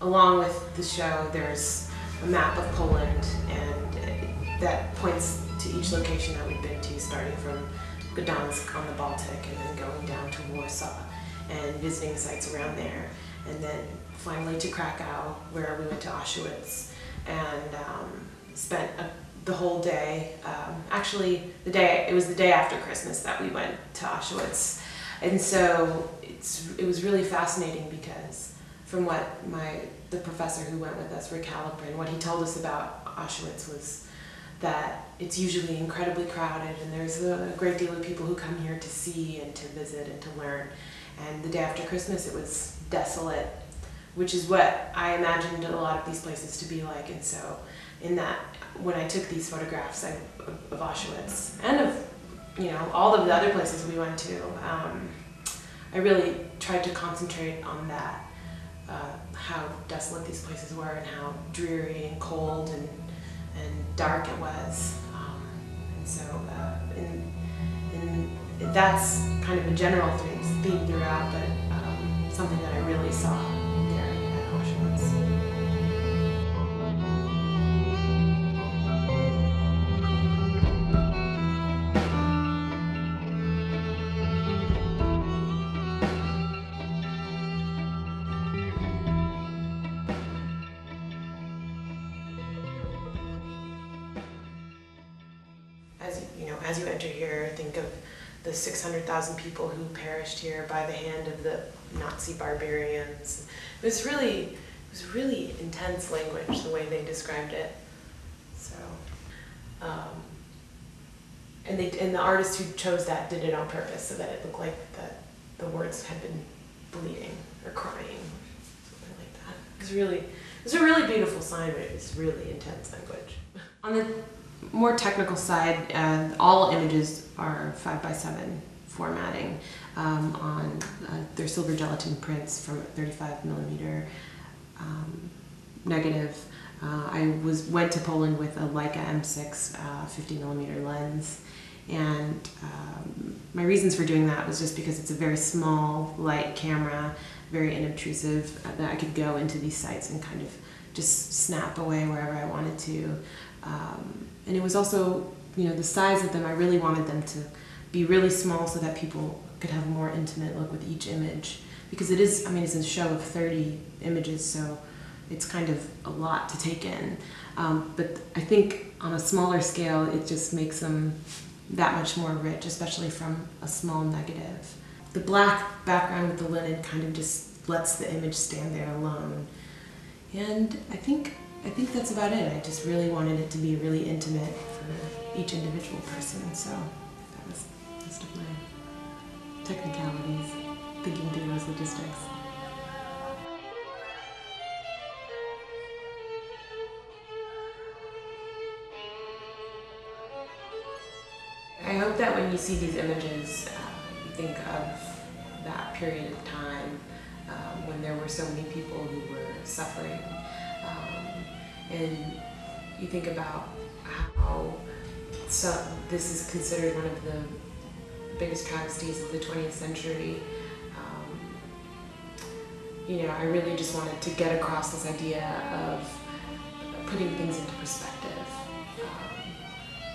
along with the show, there's a map of Poland, and that points to each location that we've been to, starting from Gdansk on the Baltic and then going down to Warsaw and visiting sites around there, and then finally to Krakow, where we went to Auschwitz and spent the whole day. Actually, it was the day after Christmas that we went to Auschwitz, and so it was really fascinating because from what the professor who went with us, Rick Halloran, what he told us about Auschwitz was that it's usually incredibly crowded and there's a great deal of people who come here to see and to visit and to learn. And the day after Christmas it was desolate, which is what I imagined a lot of these places to be like. And so when I took these photographs of Auschwitz and of all of the other places we went to, I really tried to concentrate on that, how desolate these places were and how dreary and cold and dark it was. And so that's kind of a general theme throughout, but something that I really saw there at Auschwitz. As you enter here, think of the 600,000 people who perished here by the hand of the Nazi barbarians. It was really intense language, the way they described it. So, and the artist who chose that did it on purpose, so that it looked like the words had been bleeding or crying, or something like that. It was a really beautiful sign, but it was really intense language. On the more technical side, all images are 5x7 formatting on their silver gelatin prints from a 35mm negative. I went to Poland with a Leica M6 50mm lens, and my reasons for doing that was just because it's a very small, light camera, very inobtrusive, that I could go into these sites and kind of just snap away wherever I wanted to. And it was also, the size of them, I really wanted them to be really small so that people could have a more intimate look with each image. Because it's a show of 30 images, so it's kind of a lot to take in. But I think on a smaller scale, it just makes them that much more rich, especially from a small negative. The black background with the linen kind of just lets the image stand there alone. And I think that's about it. I just really wanted it to be really intimate for each individual person, so that was most of my technicalities, thinking through those logistics. I hope that when you see these images, you think of that period of time when there were so many people who were suffering. And you think about how this is considered one of the biggest travesties of the 20th century. I really just wanted to get across this idea of putting things into perspective,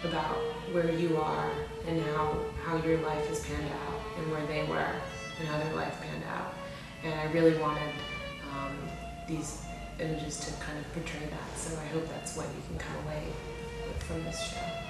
about where you are and how your life has panned out and where they were and how their life panned out. And I really wanted these images to kind of portray that, so I hope that's what you can come away with from this show.